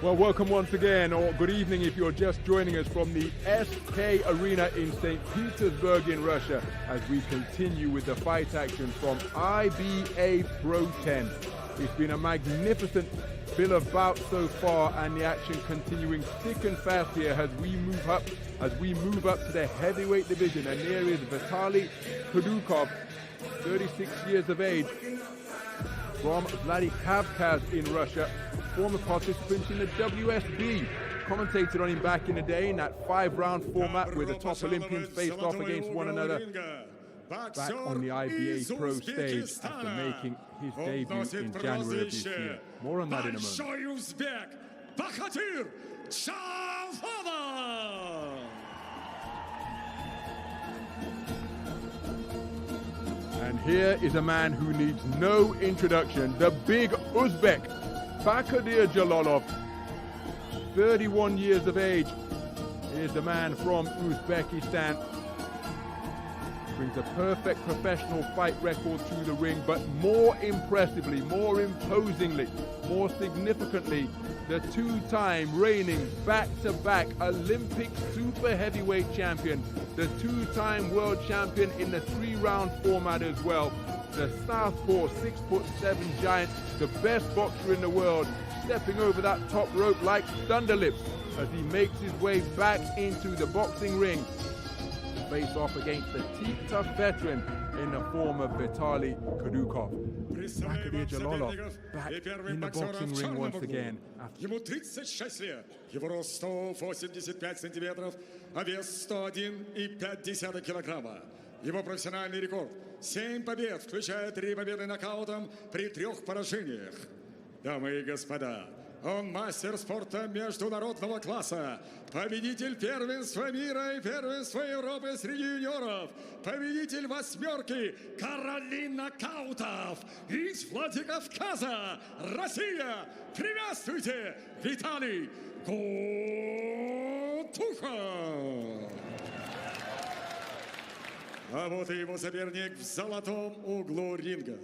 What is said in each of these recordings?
Well, welcome once again, or good evening if you're just joining us from the KSK Arena in St. Petersburg in Russia, as we continue with the fight action from IBA.PRO 10. It's been a magnificent bill of bouts so far, and the action continuing thick and fast here as we move up to the heavyweight division. And here is Vitaly Kudukhov, 36 years of age, from Vladikavkaz in Russia, former participant in the WSB. Commentated on him back in the day in that 5-round format where the top Olympians faced off against one another. Back on the IBA.PRO stage after making his debut in January of this year. More on that in a moment. Bakhodir, Jalolov. And here is a man who needs no introduction, the big Uzbek, Bakhodir Jalolov, 31 years of age. Here's the man from Uzbekistan. Brings a perfect professional fight record to the ring, but more impressively, more imposingly, more significantly, the two-time reigning back-to-back Olympic super heavyweight champion, the two-time world champion in the 3-round format as well, the southpaw 6'7" giant, the best boxer in the world, stepping over that top rope like Thunderlips as he makes his way back into the boxing ring. Face off against the tough veteran in the form of Vitaly Kudukhov. Bakhodir Jalolov back in the boxing ring once again. Ему 36 лет, его рост 185 сантиметров, а вес 101,5 килограмма. Его профессиональный рекорд 7 побед, включая 3 победы нокаутом при 3 поражениях. Дамы и господа, он мастер спорта международного класса, победитель первенства мира и первенства Европы среди юниоров, победитель 8-ки короли нокаутов из Владикавказа, Россия. Приветствуйте, Виталий Kudukhov. А вот и его соперник в золотом углу ринга.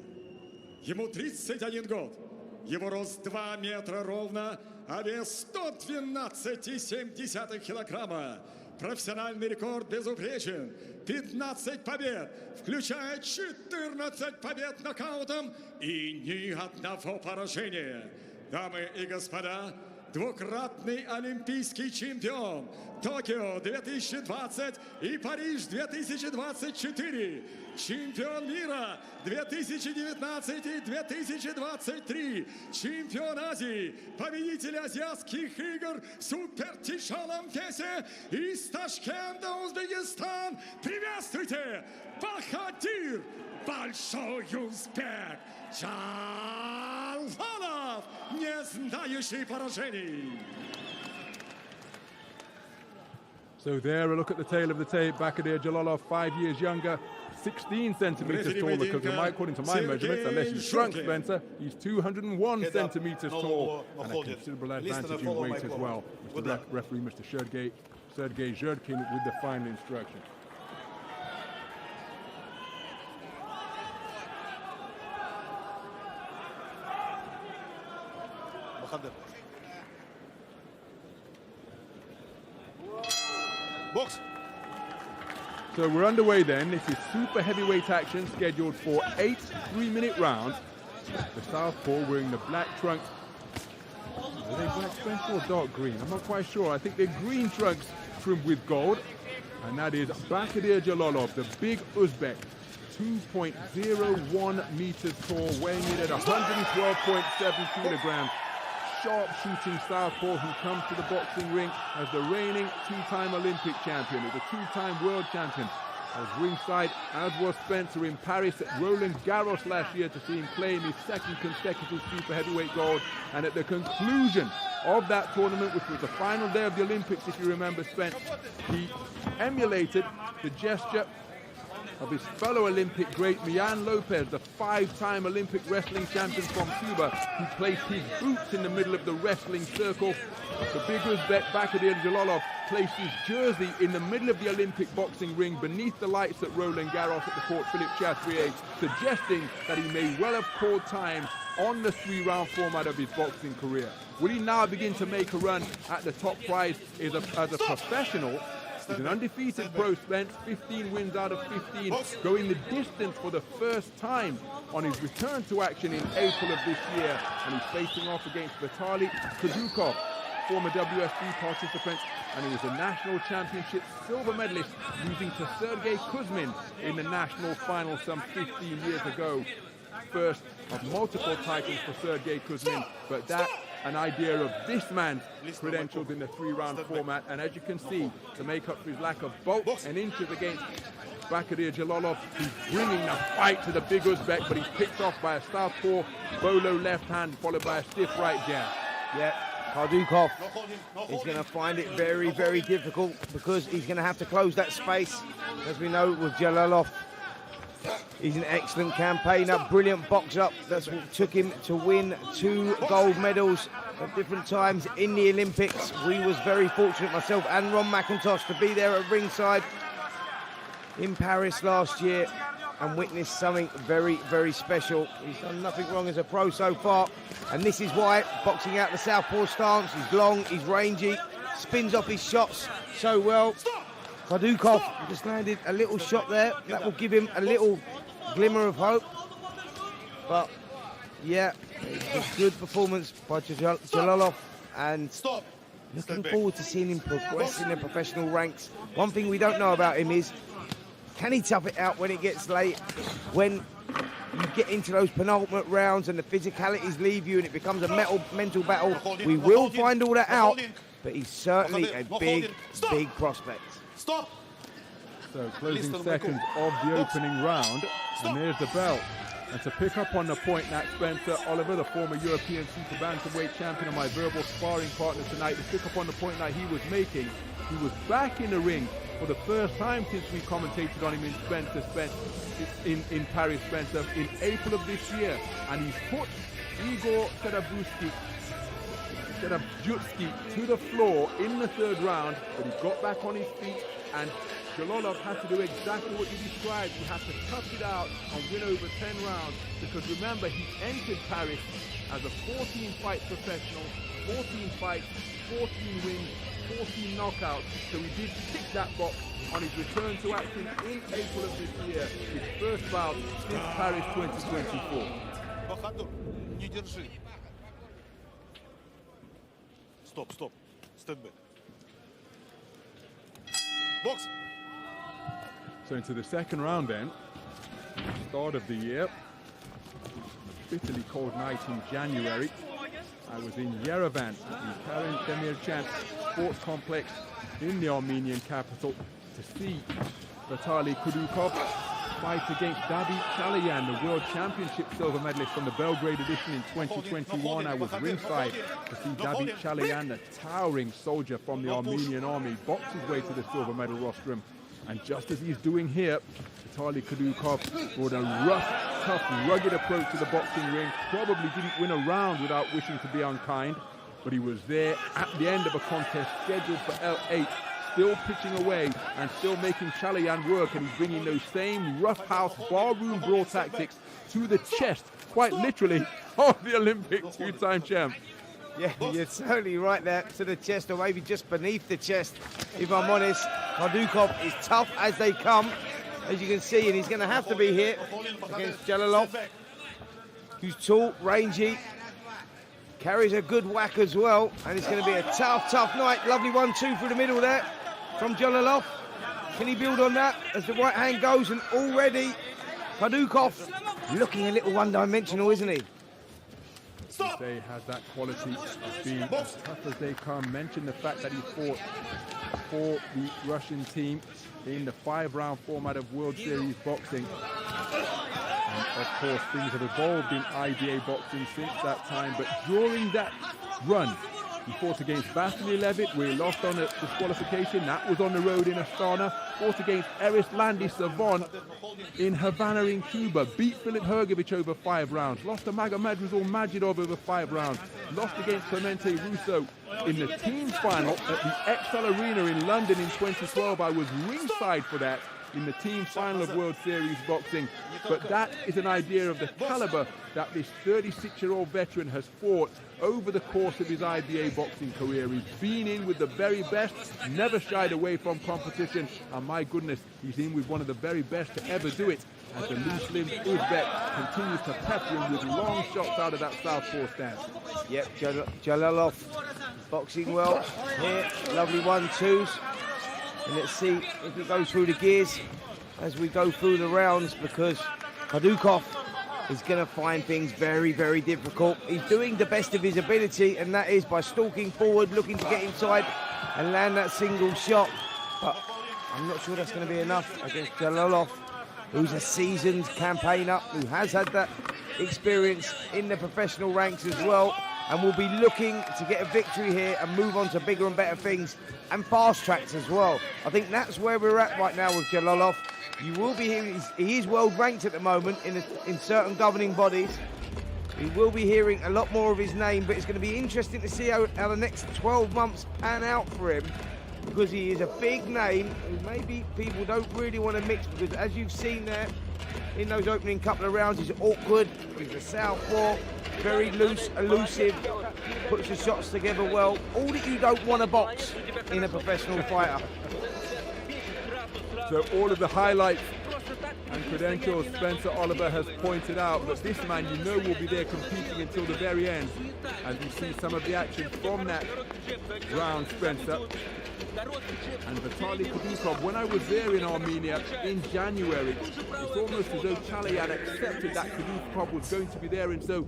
Ему 31 год. Его рост 2 метра ровно, а вес 112,7 килограмма. Профессиональный рекорд безупречен. 15 побед, включая 14 побед нокаутом и ни одного поражения. Дамы и господа, двукратный олимпийский чемпион, Токио 2020 и Париж 2024, чемпион мира 2019 и 2023, чемпион Азии, победитель азиатских игр в супертяжелом весе из Ташкента, Узбекистан. Приветствуйте, Bakhodir, большой узбек, Jalolov, не знающий поражений. So there, a look at the tail of the tape. Bakhodir Jalolov, 5 years younger, 16 centimeters taller, according to my measurements, unless you shrunk, Spencer. He's 201 centimeters tall, and a considerable advantage in weight as well. Mr. Referee, Mr. Sergei Zhurdkin with the final instruction. Box. So we're underway then. This is super heavyweight action scheduled for 8 3-minute rounds. The southpaw wearing the black trunks. Are they black, Spencer, or dark green? I'm not quite sure. I think they're green trunks trimmed with gold. And that is Bakhodir Jalolov, the big Uzbek. 2.01 meters tall, weighing in at 112.7 kilograms. Sharp shooting southpaw who comes to the boxing ring as the reigning 2-time Olympic champion, as a 2-time world champion. As ringside, as was Spencer in Paris at Roland Garros last year to see him claim his 2nd consecutive super heavyweight gold. And at the conclusion of that tournament, which was the final day of the Olympics, if you remember, Spence, he emulated the gesture of his fellow Olympic great Mian Lopez, the 5-time Olympic wrestling champion from Cuba, who placed his boots in the middle of the wrestling circle. The big Uzbek Bakhodir Jalolov placed his jersey in the middle of the Olympic boxing ring beneath the lights at Roland Garros at the Port Philippe Chatrier, suggesting that he may well have called time on the 3-round format of his boxing career. Will he now begin to make a run at the top prize as a professional? He's an undefeated pro, Spence, 15 wins out of 15, going the distance for the first time on his return to action in April of this year. And he's facing off against Vitaly Kudukhov, former WSB participant, and he was a national championship silver medalist, losing to Sergei Kuzmin in the national final some 15 years ago. First of multiple titles for Sergei Kuzmin, but that an idea of this man's credentials in the 3-round format. And as you can see, to make up for his lack of bulk and inches against Bakhodir Jalolov, he's bringing the fight to the big Uzbek, but he's picked off by a southpaw bolo left hand followed by a stiff right jab. Yeah, Kudukhov is going to find it very, very difficult because he's going to have to close that space. As we know with Jalolov, he's an excellent campaigner, brilliant boxer. That's what took him to win 2 gold medals at different times in the Olympics. We was very fortunate, myself and Ron McIntosh, to be there at ringside in Paris last year and witness something very, very special. He's done nothing wrong as a pro so far, and this is why, boxing out the southpaw stance. He's long, he's rangy, spins off his shots so well. Kudukhov just landed a little shot there. That will give him a little glimmer of hope. But yeah, it's a good performance by Jalolov, and looking forward to seeing him progress in the professional ranks. One thing we don't know about him is, can he tough it out when it gets late? When you get into those penultimate rounds and the physicalities leave you and it becomes a mental battle, we will find all that out. But he's certainly a big, big prospect. Stop! So closing seconds of the opening round, and there's the bell. And to pick up on the point that Spencer Oliver, the former European super bantamweight champion and my verbal sparring partner tonight, to pick up on the point that he was making, he was back in the ring for the first time since we commentated on him in Paris, Spencer, in April of this year. And he's put Igor Serabujski to the floor in the 3rd round, but he got back on his feet, and Jalolov had to do exactly what you described. He had to tough it out and win over 10 rounds, because remember, he entered Paris as a 14-fight professional, 14 fights, 14 wins, 14 knockouts, so he did tick that box on his return to action in April of this year, his first bout since Paris 2024. Bakhodir, не держи. Stop, stop. Stand back. Box. So into the 2nd round then, start of the year. Bitterly cold night in January. I was in Yerevan, the Karen Demirchant Sports Complex in the Armenian capital, to see Vitaly Kudukhov fight against David Chalayan, the World Championship silver medalist from the Belgrade edition in 2021. I was ringside to see David Chalayan, the towering soldier from the Armenian army, box his way to the silver medal rostrum. And just as he's doing here, Vitaly Kudukhov brought a rough, tough, rugged approach to the boxing ring. Probably didn't win a round without wishing to be unkind, but he was there at the end of a contest scheduled for L8, still pitching away and still making Chalayan work, and he's bringing those same roughhouse barroom brawl tactics to the chest, quite literally, of the Olympic 2-time champ. Yeah, you're totally right there, to the chest, or maybe just beneath the chest, if I'm honest. Kudukhov is tough as they come, as you can see, and he's going to have to be here against Jalolov, who's tall, rangy, carries a good whack as well, and it's going to be a tough, tough night. Lovely 1-2 through the middle there from Jalolov. Can he build on that as the right hand goes? And already Kudukhov looking a little one-dimensional, isn't he? They has that quality of being as tough as they come. Mentioned the fact that he fought for the Russian team in the 5-round format of World Series boxing. And of course, things have evolved in IBA boxing since that time. But during that run, He fought against Vasily Levitt, where he lost on a disqualification. That was on the road in Astana. Fought against Erislandy Savon in Havana in Cuba. Beat Filip Hrgovic over 5 rounds. Lost to Magomedrazul Majidov over 5 rounds. Lost against Clemente Russo in the team final at the XL Arena in London in 2012. I was ringside for that, in the team final of World Series boxing. But that is an idea of the caliber that this 36-year-old veteran has fought over the course of his IBA boxing career. He's been in with the very best, never shied away from competition, and my goodness, he's in with one of the very best to ever do it, as the loose-limbed Uzbek continues to pepper him with long shots out of that southpaw stance. Yep, Jalolov boxing well here, lovely 1-2s. And let's see if he goes through the gears as we go through the rounds, because Kudukhov is going to find things very, very difficult. He's doing the best of his ability, and that is by stalking forward, looking to get inside and land that single shot. But I'm not sure that's going to be enough against Jalolov, who's a seasoned campaigner, who has had that experience in the professional ranks as well, and will be looking to get a victory here and move on to bigger and better things and fast tracks as well. I think that's where we're at right now with Jalolov. You will be hearing, he is world ranked at the moment in certain governing bodies. We will be hearing a lot more of his name, but it's going to be interesting to see how the next 12 months pan out for him, because he is a big name who maybe people don't really want to mix, because as you've seen there in those opening couple of rounds, he's awkward, he's a southpaw, very loose, elusive, puts the shots together well. All that you don't want to box in a professional fighter. So all of the highlights and credentials Spencer Oliver has pointed out, but this man, you know, will be there competing until the very end, as you see some of the action from that round, Spencer. And Vitaly Kudukhov, when I was there in Armenia in January, it's almost as though Chale had accepted that Kudukhov was going to be there, and so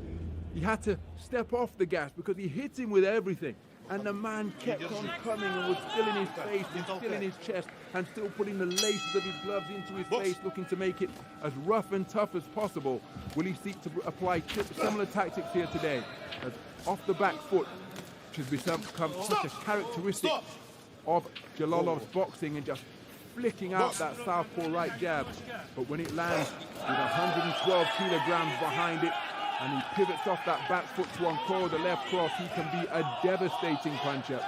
he had to step off the gas because he hit him with everything. And the man kept on coming and was still in his face and still in his chest and still putting the laces of his gloves into his face, looking to make it as rough and tough as possible. Will he seek to apply similar tactics here today? As off the back foot, which has become such a characteristic of Jalolov's boxing, and just flicking out that southpaw right jab. But when it lands with 112 kilograms behind it, and he pivots off that back foot to encore the left cross, he can be a devastating puncher.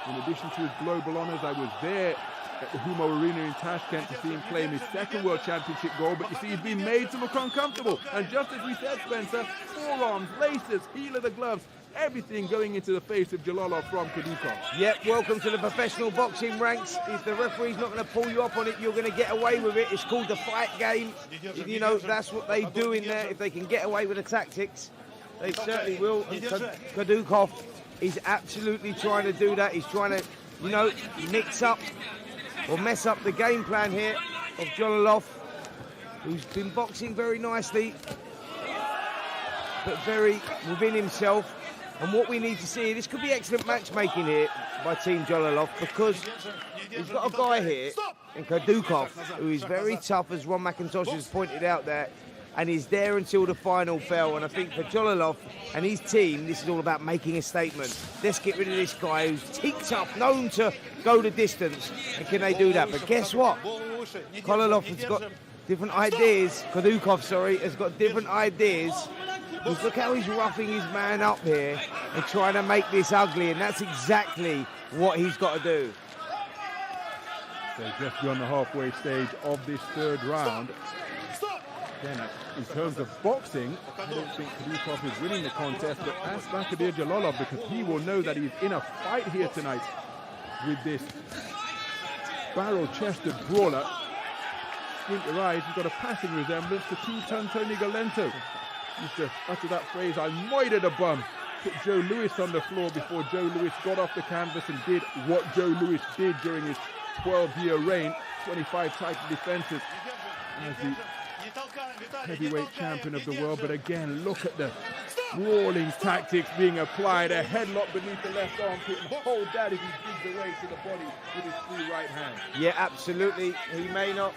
In addition to his global honors, I was there at the Humo Arena in Tashkent to see him claim his second World Championship gold, but you see he's been made to look uncomfortable. And just as we said, Spencer, forearms, laces, heel of the gloves, everything going into the face of Jalolov from Kudukhov. Yep, welcome to the professional boxing ranks. If the referee's not going to pull you up on it, you're going to get away with it. It's called the fight game. You know, that's what they do in there. If they can get away with the tactics, they certainly will. And Kudukhov is absolutely trying to do that. He's trying to, you know, mix up or mess up the game plan here of Jalolov, who's been boxing very nicely, but very within himself. And what we need to see, this could be excellent matchmaking here by Team Jalolov, because he's got a guy here in Kudukhov who is very tough, as Ron McIntosh has pointed out there, and he's there until the final bell. And I think for Jalolov and his team, this is all about making a statement. Let's get rid of this guy who's teaked up, known to go the distance. And can they do that? But guess what? Jalolov has got different ideas. Kudukhov, sorry, has got different ideas. Because look how he's roughing his man up here and trying to make this ugly, and that's exactly what he's got to do. So just beyond the halfway stage of this third round. Again, in terms of boxing, I don't think Kudukhov is winning the contest, but ask Bakhodir Jalolov, because he will know that he's in a fight here tonight with this barrel-chested brawler. Squint your eyes, he's got a passing resemblance to two-ton Tony Galento. Used to utter that phrase, I moided a bum. Put Joe Louis on the floor before Joe Louis got off the canvas and did what Joe Louis did during his 12-year reign, 25 title defenses as the heavyweight champion of the world. But again, look at the brawling tactics being applied. A headlock beneath the left armpit and hold that as he digs away to the body with his free right hand. Yeah, absolutely. He may not,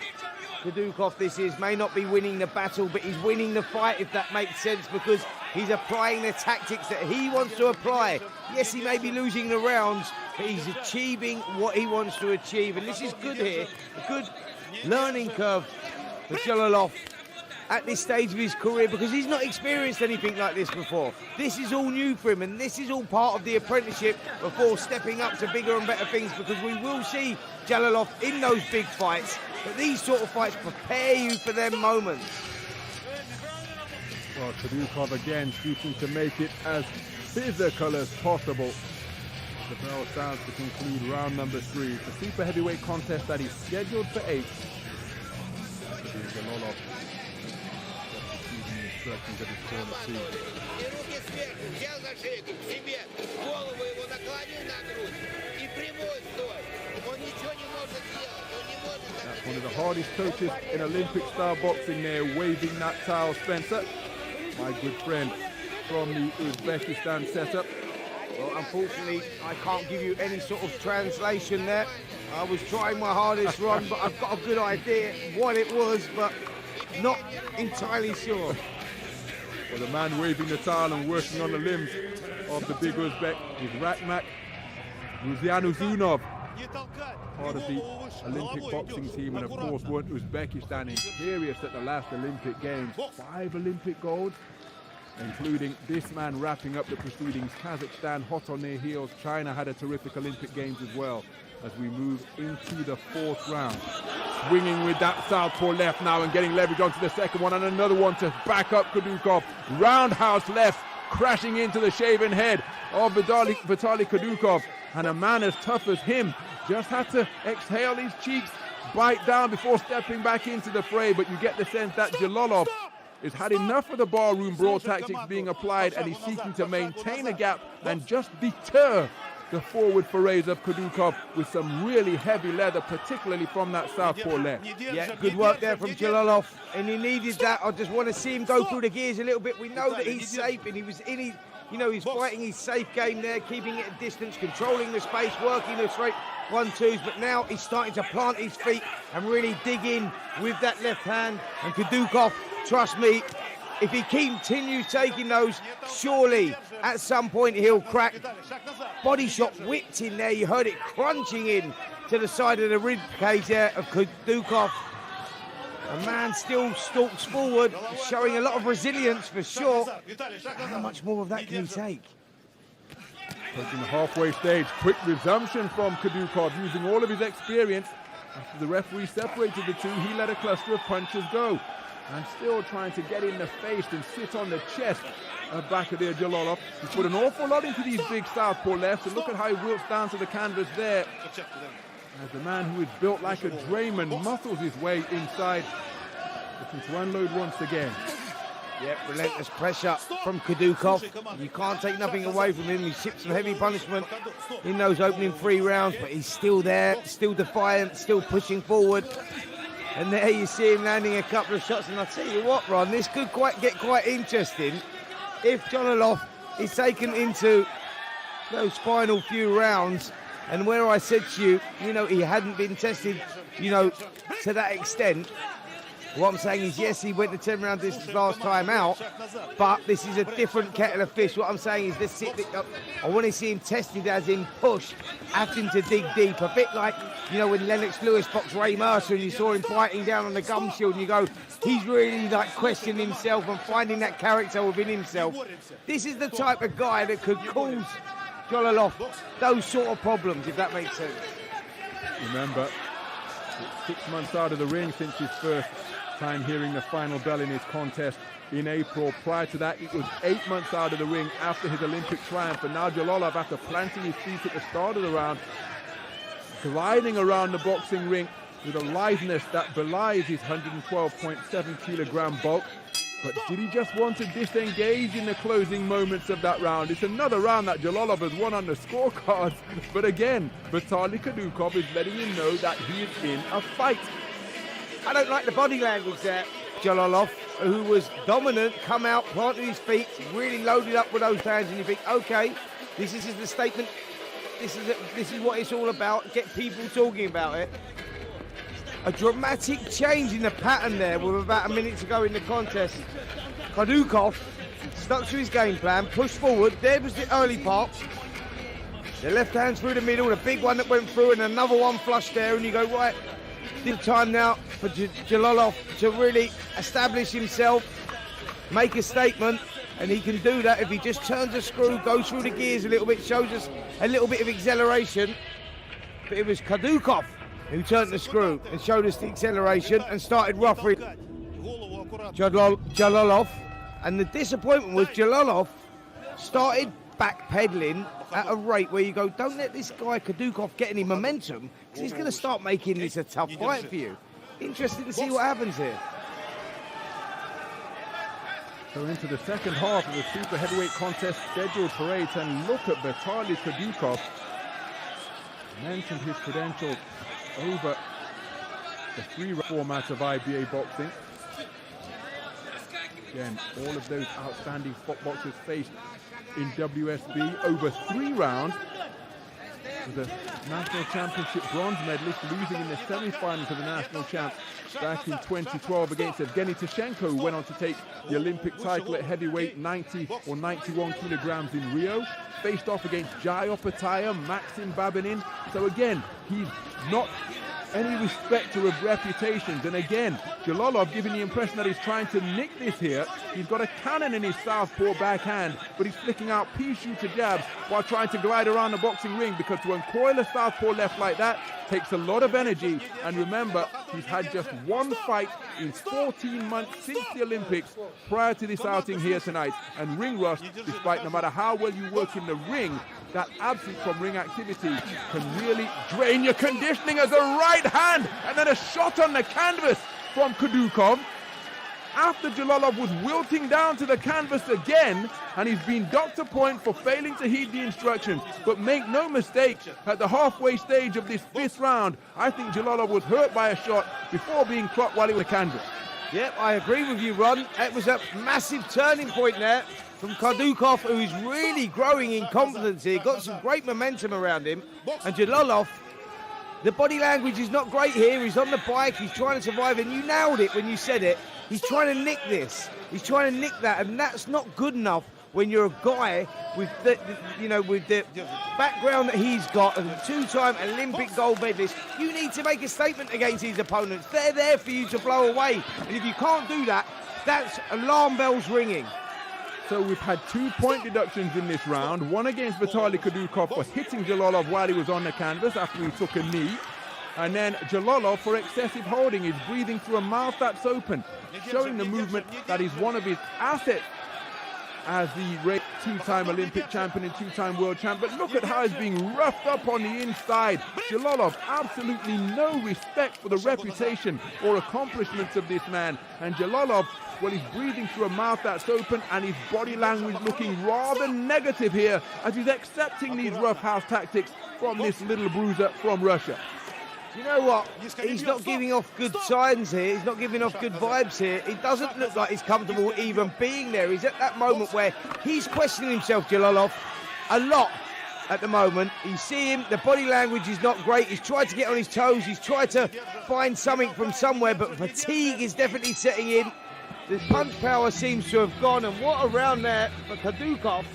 Kudukhov this is. May not be winning the battle, but he's winning the fight, if that makes sense, because he's applying the tactics that he wants to apply. Yes, he may be losing the rounds, but he's achieving what he wants to achieve. And this is good here, a good learning curve for Jalolov at this stage of his career, because he's not experienced anything like this before. This is all new for him, and this is all part of the apprenticeship before stepping up to bigger and better things, because we will see Jalolov in those big fights, but these sort of fights prepare you for them moments. Well, Kudukhov again seeking to make it as physical as possible. The bell sounds to conclude round number 3. The super heavyweight contest that is scheduled for 8. Jalolov instructions of his corner too. That's one of the hardest coaches in Olympic-style boxing there, waving that towel, Spencer. My good friend from the Uzbekistan setup. Well, unfortunately, I can't give you any sort of translation there. I was trying my hardest, Ron, but I've got a good idea what it was, but not entirely sure. Well, the man waving the towel and working on the limbs of the big Uzbek is Rakhmat Ruzianuzunov, part of the Olympic boxing team, and of course won Uzbekistan imperious at the last Olympic Games. 5 Olympic golds, including this man wrapping up the proceedings. Kazakhstan hot on their heels. China had a terrific Olympic Games as well. As we move into the 4th round. Swinging with that southpaw left now and getting leverage onto the second one, and another one to back up Kudukhov. Roundhouse left, crashing into the shaven head of Vitaly Kudukhov. And a man as tough as him just had to exhale his cheeks, bite down before stepping back into the fray. But you get the sense that Jalolov has had enough of the barroom brawl tactics being applied, and he's seeking to maintain a gap and just deter the forward forays of Kudukhov with some really heavy leather, particularly from that southpaw left. Yeah, good work there from Jalolov, and he needed that. I just want to see him go through the gears a little bit. We know that he's safe, and he was in his, he's fighting his safe game there, keeping it at distance, controlling the space, working the straight 1-2s, but now he's starting to plant his feet and really dig in with that left hand. And Kudukhov, trust me, if he continues taking those, surely at some point he'll crack. Body shot whipped in there. You heard it crunching in to the side of the rib cage there of Kudukhov. A man still stalks forward, showing a lot of resilience for sure. How much more of that can he take? Approaching the halfway stage, quick resumption from Kudukhov, using all of his experience. After the referee separated the two, he let a cluster of punches go. And still trying to get in the face and sit on the chest of Bakhodir Jalolov. He's put an awful lot into these big southpaw lefts, and look at how he wilts down to the canvas there. As the man who is built like a drayman muscles his way inside, looking to unload once again. Yep, relentless pressure from Kudukhov. You can't take nothing away from him. He shipped some heavy punishment in those opening 3 rounds, but he's still there, still defiant, still pushing forward. And there you see him landing a couple of shots. And I'll tell you what, Ron, this could get quite interesting if Jalolov is taken into those final few rounds. And where I said to you, he hadn't been tested, to that extent. What I'm saying is, yes, he went the 10-round distance last time out, but this is a different kettle of fish. What I'm saying is, I want to see him tested as in pushed, having to dig deep. A bit like, when Lennox Lewis boxed Ray Mercer and you saw him fighting down on the gum shield and you go, he's really questioning himself and finding that character within himself. This is the type of guy that could cause Jalolov those sort of problems, if that makes sense. Remember, 6 months out of the ring since his first time hearing the final bell in his contest in April. Prior to that, it was 8 months out of the ring after his Olympic triumph. And now Jalolov, after planting his feet at the start of the round, gliding around the boxing ring with a litheness that belies his 112.7 kilogram bulk. But did he just want to disengage in the closing moments of that round? It's another round that Jalolov has won on the scorecards. But again, Vitaly Kudukhov is letting him know that he is in a fight. I don't like the body language there. Jalolov, who was dominant, come out, planted his feet, really loaded up with those hands, and you think, okay, this is the statement. This is what it's all about. Get people talking about it. a dramatic change in the pattern there with about a minute to go in the contest. Kudukhov stuck to his game plan, pushed forward. There was the early part. The left hand through the middle, the big one that went through, and another one flush there, and you go, right, this time now for Jalolov to really establish himself, make a statement, and he can do that if he just turns a screw, goes through the gears a little bit, shows us a little bit of acceleration. But it was Kudukhov who turned the screw and showed us the acceleration and started roughing Jalolov. And the disappointment was Jalolov started backpedaling at a rate where you go, don't let this guy Kudukhov get any momentum, because he's going to start making this a tough fight for you. Interesting to see what happens here. So into the second half of the super heavyweight contest scheduled for 8, and look at Vitaly Kudukhov. Mentioned his credentials over the 3 format of IBA boxing. Again, all of those outstanding spot boxers faced in WSB over 3 rounds. The national championship bronze medalist losing in the semi-final to the national champ back in 2012 against Evgeny Tishenko, who went on to take the Olympic title at heavyweight 90 or 91 kilograms in Rio. Faced off against Jai Opataya, Maxim Babinin. So again, he's not any respecter of reputations. And again, Jalolov giving the impression that he's trying to nick this here. He's got a cannon in his southpaw backhand, but he's flicking out pea-shooter jabs while trying to glide around the boxing ring, because to uncoil a southpaw left like that takes a lot of energy. And remember, he's had just 1 fight in 14 months since the Olympics prior to this outing here tonight. And ring rust, despite no matter how well you work in the ring, that absence from ring activity can really drain your conditioning. As a right hand and then a shot on the canvas from Kudukhov. After Jalolov was wilting down to the canvas again, and he's been docked a point for failing to heed the instructions. But make no mistake, at the halfway stage of this 5th round, I think Jalolov was hurt by a shot before being clocked while he was canvas. Yep, I agree with you, Ron. It was a massive turning point there from Kudukhov, who is really growing in confidence here. Got some great momentum around him. And Jalolov, the body language is not great here. He's on the bike, he's trying to survive, and you nailed it when you said it. He's trying to nick this. He's trying to nick that, and that's not good enough when you're a guy with the background that he's got, and a 2-time Olympic gold medalist. You need to make a statement against these opponents. They're there for you to blow away, and if you can't do that, that's alarm bells ringing. So we've had 2 point deductions in this round, one against Vitaly Kudukhov for hitting Jalolov while he was on the canvas after he took a knee, and then Jalolov for excessive holding. He's breathing through a mouth that's open, showing the movement that is one of his assets as the 2-time Olympic champion and 2-time world champ. But look at how he's being roughed up on the inside. Jalolov, absolutely no respect for the reputation or accomplishments of this man. And Jalolov, well, he's breathing through a mouth that's open, and his body language looking rather negative here as he's accepting these roughhouse tactics from this little bruiser from Russia. You know what? He's not giving off good signs here. He's not giving off good vibes here. It doesn't look like he's comfortable even being there. He's at that moment where he's questioning himself, Jalolov, a lot at the moment. You see him, the body language is not great. He's tried to get on his toes. He's tried to find something from somewhere, but fatigue is definitely setting in. The punch power seems to have gone, and what a round there for Kudukhov.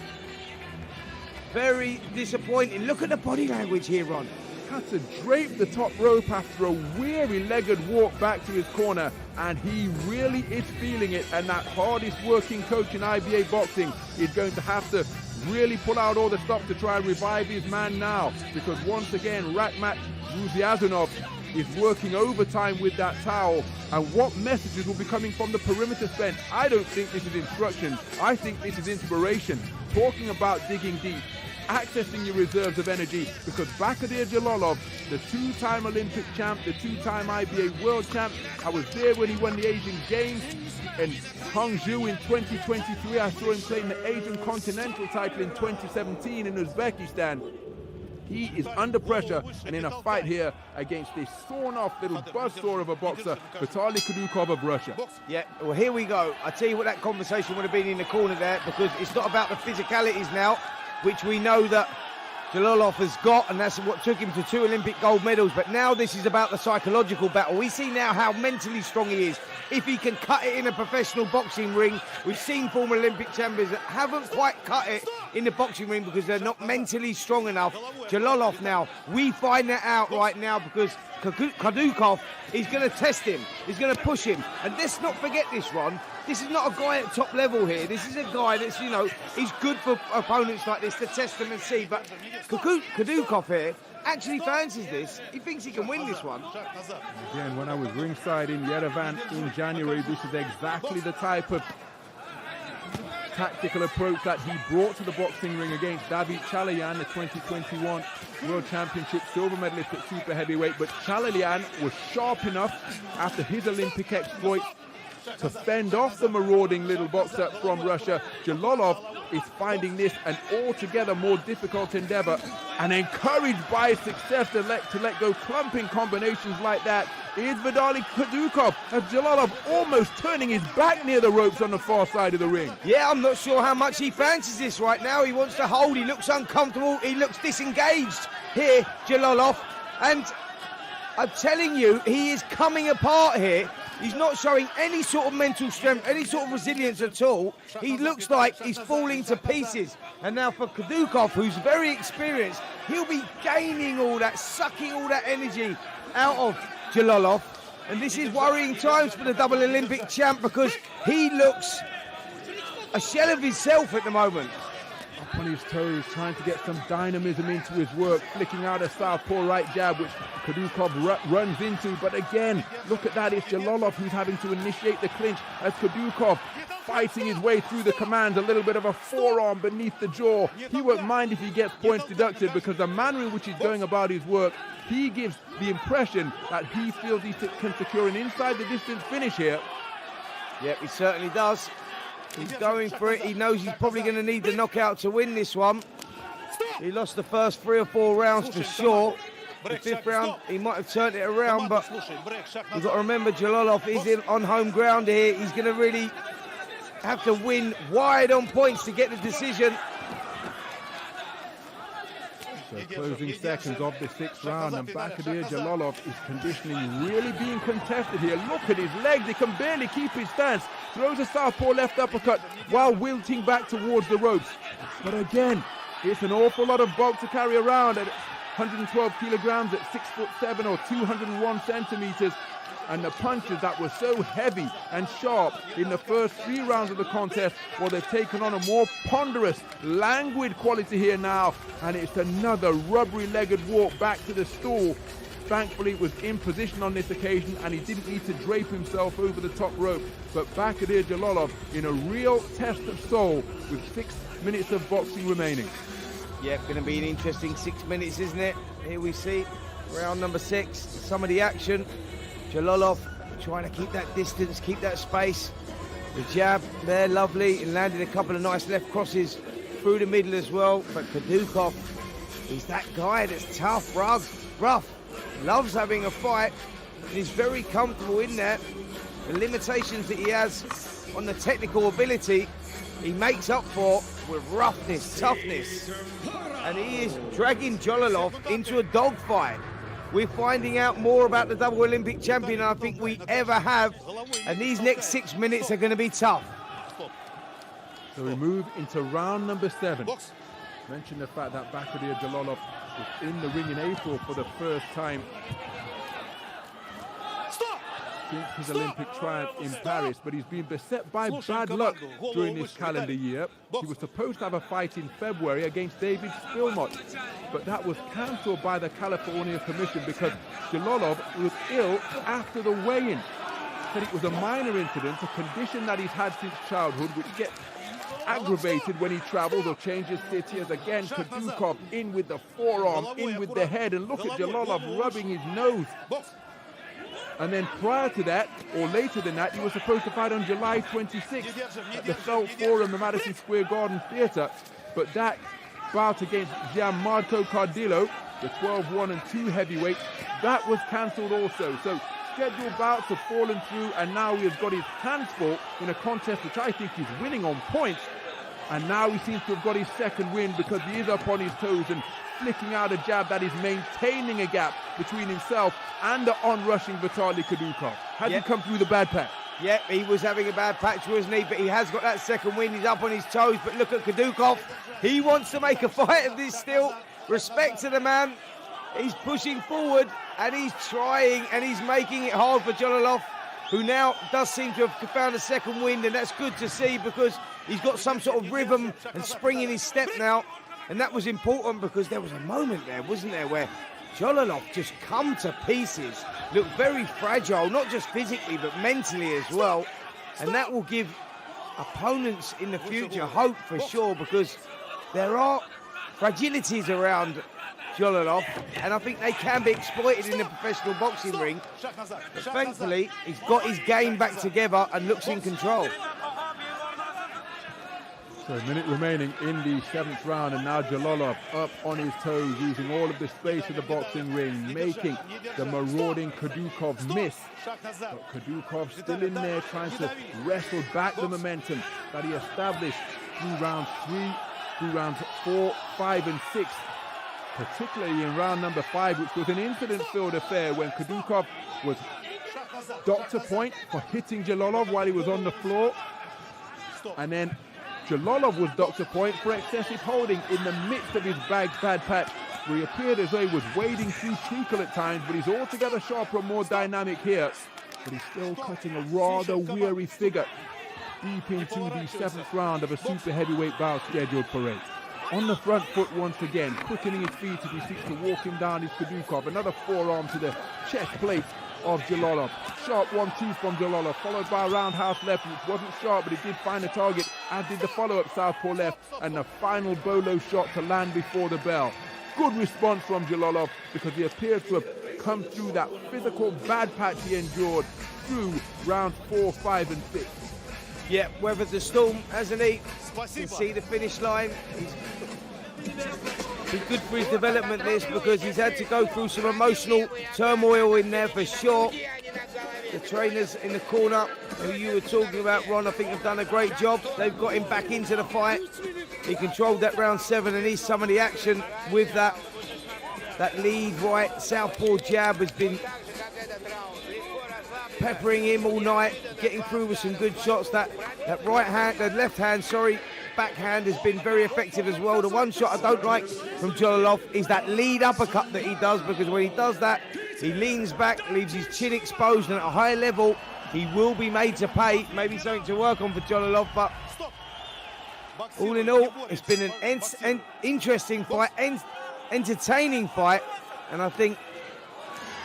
Very disappointing. Look at the body language here, Ron. Had to drape the top rope after a weary-legged walk back to his corner, and he really is feeling it. And that hardest working coach in IBA boxing is going to have to really pull out all the stops to try and revive his man now, because once again Rakhmat Ruziazunov is working overtime with that towel. And what messages will be coming from the perimeter fence? I don't think this is instruction. I think this is inspiration. Talking about digging deep, accessing your reserves of energy, because Bakhodir Jalolov, the 2-time Olympic champ, the 2-time IBA world champ, I was there when he won the Asian Games in Hangzhou in 2023. I saw him claim the Asian Continental title in 2017 in Uzbekistan. He is under pressure and in a fight here against this sawn-off little buzzsaw of a boxer, Vitaly Kudukhov of Russia. Yeah, well, here we go. I tell you what, that conversation would have been in the corner there, because it's not about the physicalities now, which we know that Jalolov has got, and that's what took him to 2 Olympic gold medals. But now this is about the psychological battle. We see now how mentally strong he is. If he can cut it in a professional boxing ring, we've seen former Olympic champions that haven't quite cut it in the boxing ring because they're not mentally strong enough. Jalolov now, we find that out right now because Kudukhov is going to test him. He's going to push him. And let's not forget this, Ron. This is not a guy at top level here. This is a guy that's, you know, he's good for opponents like this to test them and see. But Kudukhov here actually fancies this. He thinks he can win this one. Again, when I was ringside in Yerevan in January, this is exactly the type of tactical approach that he brought to the boxing ring against David Chalayan, the 2021 World Championship silver medalist at super heavyweight. But Chalayan was sharp enough after his Olympic exploit to fend off the marauding little boxer from Russia. Jalolov is finding this an altogether more difficult endeavor, and encouraged by his success to let go clumping combinations like that is Vitaly Kudukhov, as Jalolov almost turning his back near the ropes on the far side of the ring. Yeah, I'm not sure how much he fancies this right now. He wants to hold, he looks uncomfortable, he looks disengaged here, Jalolov, and I'm telling you, he is coming apart here. He's not showing any sort of mental strength, any sort of resilience at all. He looks like he's falling to pieces. And now for Kudukhov, who's very experienced, he'll be gaining all that, sucking all that energy out of Jalolov. And this is worrying times for the double Olympic champ because he looks a shell of himself at the moment. Up on his toes, trying to get some dynamism into his work, flicking out a southpaw right jab, which Kudukhov runs into. But again, look at that, it's Jalolov who's having to initiate the clinch as Kudukhov fighting his way through the commands, a little bit of a forearm beneath the jaw. He won't mind if he gets points deducted because the manner in which he's going about his work, he gives the impression that he feels he can secure an inside the distance finish here. Yep, he certainly does. He's going for it. He knows he's probably going to need the knockout to win this one. He lost the first 3 or 4 rounds for sure. The 5th round, he might have turned it around, but you've got to remember Jalolov is on home ground here. He's going to really have to win wide on points to get the decision. So closing seconds of the 6th round, and Bakhodir Jalolov is conditioning really being contested here. Look at his legs, he can barely keep his stance. Throws a southpaw left uppercut while wilting back towards the ropes. But again, it's an awful lot of bulk to carry around at 112 kilograms at 6'7" or 201 centimeters. And the punches that were so heavy and sharp in the first 3 rounds of the contest, well, they've taken on a more ponderous, languid quality here now. And it's another rubbery-legged walk back to the stool. Thankfully, it was in position on this occasion, and he didn't need to drape himself over the top rope. But Bakhodir Jalolov in a real test of soul with 6 minutes of boxing remaining. Yeah, going to be an interesting 6 minutes, isn't it? Here we see round number 6, some of the action. Jalolov trying to keep that distance, keep that space. The jab there, lovely, and landed a couple of nice left crosses through the middle as well. But Kudukhov, he's that guy that's tough, rough, loves having a fight, and is very comfortable in that. The limitations that he has on the technical ability, he makes up for with roughness, toughness. And he is dragging Jalolov into a dogfight. We're finding out more about the double Olympic champion I think we ever have. And these next 6 minutes are going to be tough. So we move into round number 7. Mention the fact that Bakhodir Jalolov was in the ring in April for the first time since his Olympic triumph in Paris, but he's been beset by bad luck during this calendar year. He was supposed to have a fight in February against David Spilmot, but that was cancelled by the California Commission because Jalolov was ill after the weigh-in. Said it was a minor incident, a condition that he's had since childhood, which gets aggravated when he travels or changes city. As again, Kudukhov in with the forearm, in with the head, and look at Jalolov rubbing his nose. And then prior to that, or later than that, he was supposed to fight on July 26th at the Felt Forum, the Madison Square Garden Theatre. But that bout against Gianmarco Cardillo, the 12-1 and 2 heavyweight, that was cancelled also. So scheduled bouts have fallen through, and now he has got his hands full in a contest which I think he's winning on points And now he seems to have got his second win because he is up on his toes and flicking out a jab that is maintaining a gap between himself and the on-rushing Vitaly Kudukhov. Has he come through the bad patch? Yeah, he was having a bad patch, wasn't he? But he has got that second win. He's up on his toes. But look at Kudukhov. He wants to make a fight of this still. Respect to the man. He's pushing forward and he's trying and he's making it hard for Jalolov, who now does seem to have found a second wind, and that's good to see because he's got some sort of rhythm and spring in his step now. And that was important because there was a moment there, wasn't there, where Jalolov just come to pieces, looked very fragile, not just physically but mentally as well. And that will give opponents in the future hope for sure, because there are fragilities around Jalolov, and I think they can be exploited in the professional boxing ring. But thankfully, he's got his game back together and looks in control. So a minute remaining in the 7th round, and now Jalolov up on his toes, using all of the space of the boxing ring, making the marauding Kudukhov miss. But Kudukhov still in there, trying to wrestle back the momentum that he established through rounds 3, through rounds 4, 5 and 6. Particularly in round number 5, which was an incident-filled affair when Kudukhov was doctor point for hitting Jalolov while he was on the floor. And then Jalolov was doctor point for excessive holding in the midst of his bad patch, where he appeared as though he was wading through treacle at times, but he's altogether sharper and more dynamic here. But he's still cutting a rather weary figure deep into the 7th round of a super heavyweight bout scheduled for 8. On the front foot once again, quickening his feet as he seeks to walk him down is Kudukhov. Another forearm to the chest plate of Jalolov. Sharp 1-2 from Jalolov, followed by a roundhouse left, which wasn't sharp, but it did find a target, as did the follow-up southpaw left, and the final bolo shot to land before the bell. Good response from Jalolov, because he appears to have come through that physical bad patch he endured through rounds 4, 5 and 6. Yeah, weathered the storm, hasn't he? You can see the finish line. It's been good for his development, this, because he's had to go through some emotional turmoil in there for sure. The trainers in the corner, who you were talking about, Ron, I think have done a great job. They've got him back into the fight. He controlled that round 7 and needs some of the action with that. That lead right southpaw jab has been peppering him all night, getting through with some good shots. That right hand, the left hand, sorry, backhand has been very effective as well. The one shot I don't like from Jalolov is that lead uppercut that he does, because when he does that, he leans back, leaves his chin exposed, and at a high level, he will be made to pay. Maybe something to work on for Jalolov, but all in all, it's been an interesting fight, entertaining fight, and I think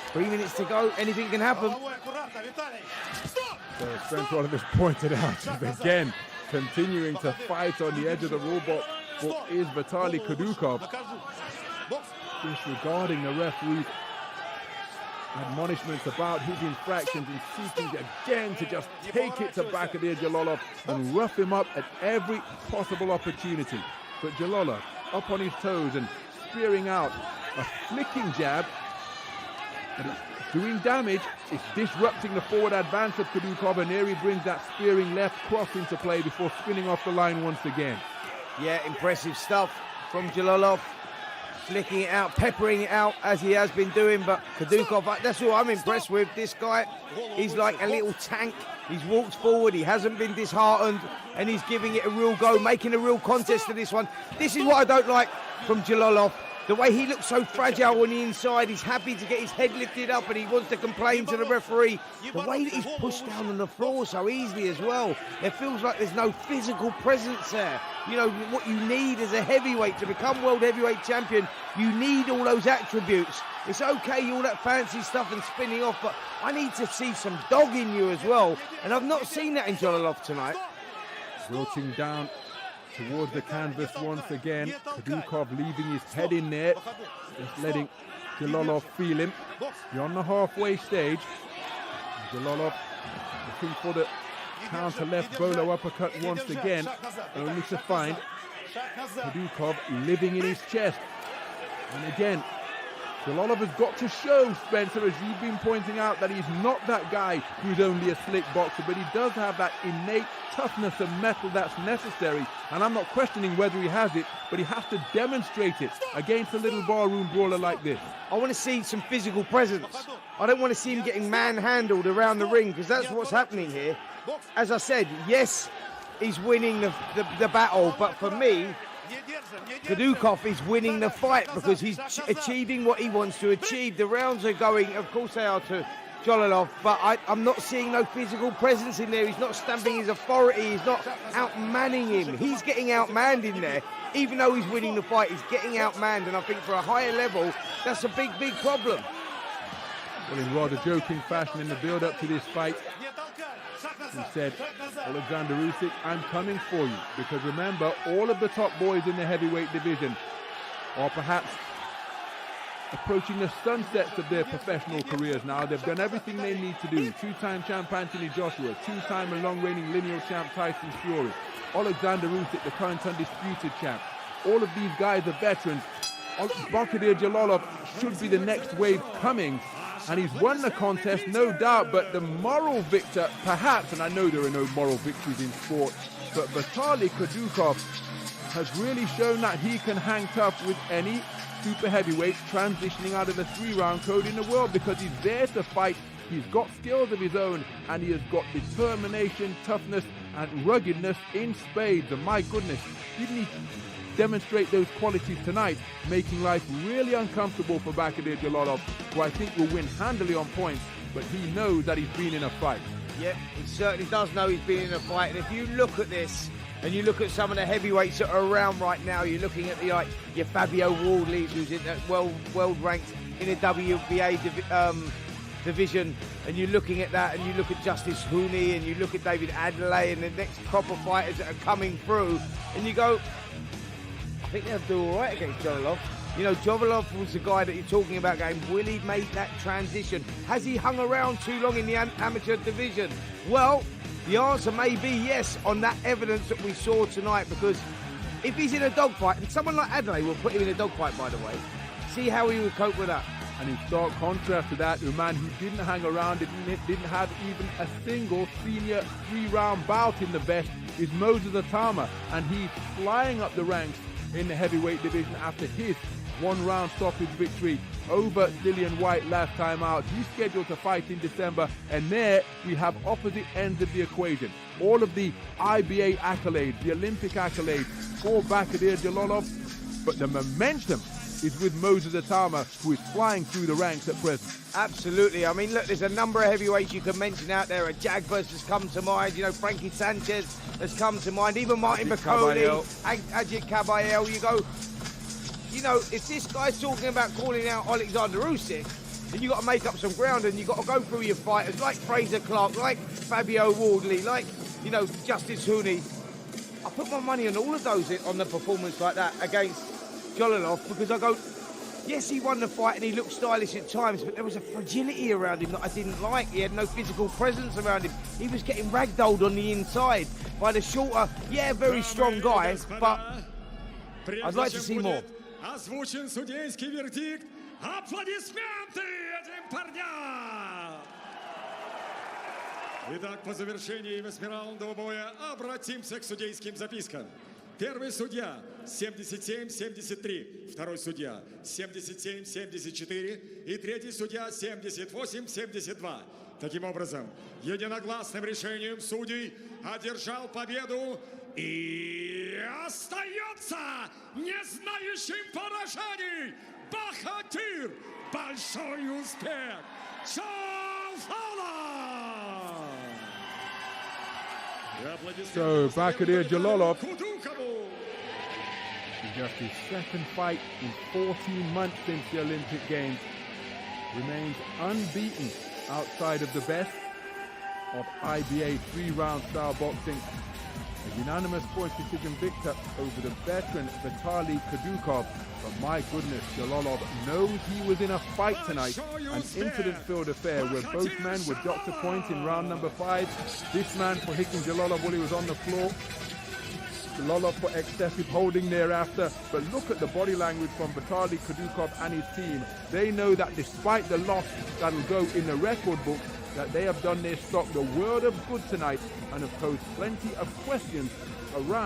3 minutes to go, anything can happen. So as Spencer has pointed out, again, continuing to fight on the edge of the rule book is Vitaly Kudukhov, disregarding the referee's admonishments about his infractions and seeking again to just take it to Bakhodir Jalolov and rough him up at every possible opportunity. But Jalolov up on his toes and spearing out a flicking jab, but it's doing damage. It's disrupting the forward advance of Kudukhov, and here he brings that spearing left cross into play before spinning off the line once again. Yeah, impressive stuff from Jalolov. Flicking it out, peppering it out as he has been doing, but Kudukhov, that's what I'm impressed with. This guy, he's like a little tank. He's walked forward, he hasn't been disheartened, and he's giving it a real go, making a real contest of this one. This is what I don't like from Jalolov. The way he looks so fragile on the inside, he's happy to get his head lifted up and he wants to complain to the referee. The way that he's pushed down on the floor so easily as well, it feels like there's no physical presence there. You know, what you need as a heavyweight to become world heavyweight champion, you need all those attributes. It's okay, all that fancy stuff and spinning off, but I need to see some dog in you as well, and I've not seen that in Jalolov tonight. Wilting down towards the canvas once again. Kudukhov leaving his head in there, just letting Jalolov feel him. You're on the halfway stage. Jalolov looking for the counter left bolo uppercut once again, only to find Kudukhov living in his chest. And again, Jalolov has got to show, Spencer, as you've been pointing out, that he's not that guy who's only a slick boxer, but he does have that innate toughness and mettle that's necessary. And I'm not questioning whether he has it, but he has to demonstrate it against a little barroom brawler like this. I want to see some physical presence. I don't want to see him getting manhandled around the ring, because that's what's happening here. As I said, yes, he's winning the battle, but for me, Kudukhov is winning the fight because he's achieving what he wants to achieve. The rounds are going, of course they are, to Jalolov, but I'm not seeing no physical presence in there. He's not stamping his authority. He's not outmanning him. He's getting outmanned in there. Even though he's winning the fight, he's getting outmanned, and I think for a higher level, that's a big, big problem. Well, in rather joking fashion in the build-up to this fight, he said, Alexander Usyk, I'm coming for you. Because remember, all of the top boys in the heavyweight division are perhaps approaching the sunsets of their professional careers now. They've done everything they need to do. Two-time champ Anthony Joshua, two-time and long-reigning lineal champ Tyson Fury, Alexander Usyk, the current undisputed champ. All of these guys are veterans. Bakhodir Jalolov should be the next wave coming. And he's won the contest, no doubt, but the moral victor, perhaps, and I know there are no moral victories in sport, but Vitaly Kudukhov has really shown that he can hang tough with any super heavyweight transitioning out of the 3-round code in the world, because he's there to fight. He's got skills of his own, and he has got determination, toughness, and ruggedness in spades. And my goodness, didn't he demonstrate those qualities tonight, making life really uncomfortable for Bakhodir Jalolov, who I think will win handily on points, but he knows that he's been in a fight. Yeah, he certainly does know he's been in a fight, and if you look at this, and you look at some of the heavyweights that are around right now, you're looking at your Fabio Wardley, who's in that world ranked in the WBA division, and you're looking at that, and you look at Justice Hooney, and you look at David Adelaide, and the next crop of fighters that are coming through, and you go, I think they'll do all right against Jalolov. You know, Jalolov was the guy that you're talking about going, will he make that transition? Has he hung around too long in the amateur division? Well, the answer may be yes on that evidence that we saw tonight, because if he's in a dogfight, and someone like Adelaide will put him in a dogfight, by the way, see how he would cope with that. And in stark contrast to that, a man who didn't hang around, didn't have even a single senior 3-round bout in the vest, is Moses Atama, and he's flying up the ranks in the heavyweight division after his 1-round stoppage victory over Dillian White last time out. He's scheduled to fight in December, and there we have opposite ends of the equation. All of the IBA accolades, the Olympic accolades for Bakhodir Jalolov, but the momentum is with Moses Atama, who is flying through the ranks at present. Absolutely. I mean, look, there's a number of heavyweights you can mention out there. Jagbus has come to mind. You know, Frankie Sanchez has come to mind. Even Martin Bakhodir, Ajit Kabayel. You go, you know, if this guy's talking about calling out Alexander Usyk, then you've got to make up some ground, and you've got to go through your fighters like Fraser Clark, like Fabio Wardley, like, you know, Justice Hooney. I put my money on all of those on the performance like that against Jalolov, because I go, yes, he won the fight and he looked stylish at times, but there was a fragility around him that I didn't like. He had no physical presence around him. He was getting ragdolled on the inside by the shorter, yeah, very strong guy, but I'd like to see more. Озвучен судейский вердикт. Аплодисменты этим парням! Итак, по завершении 8-раундового боя обратимся к судейским запискам. Первый судья 77-73, второй судья 77-74 и третий судья 78-72. Таким образом, единогласным решением судей одержал победу и остается не знающим поражений Bakhodir. Большой успех! So Bakhodir Jalolov, just his second fight in 14 months since the Olympic Games, remains unbeaten outside of the best of IBA 3-round style boxing. A unanimous point decision victor over the veteran Vitaly Kudukhov. But my goodness, Jalolov knows he was in a fight tonight, an incident-filled affair where both men were docked a point in round number 5. This man, for hitting Jalolov while he was on the floor, Jalolov for excessive holding thereafter, but look at the body language from Vitaly, Kudukhov and his team. They know that despite the loss that'll go in the record book, that they have done their stock the world of good tonight and have posed plenty of questions around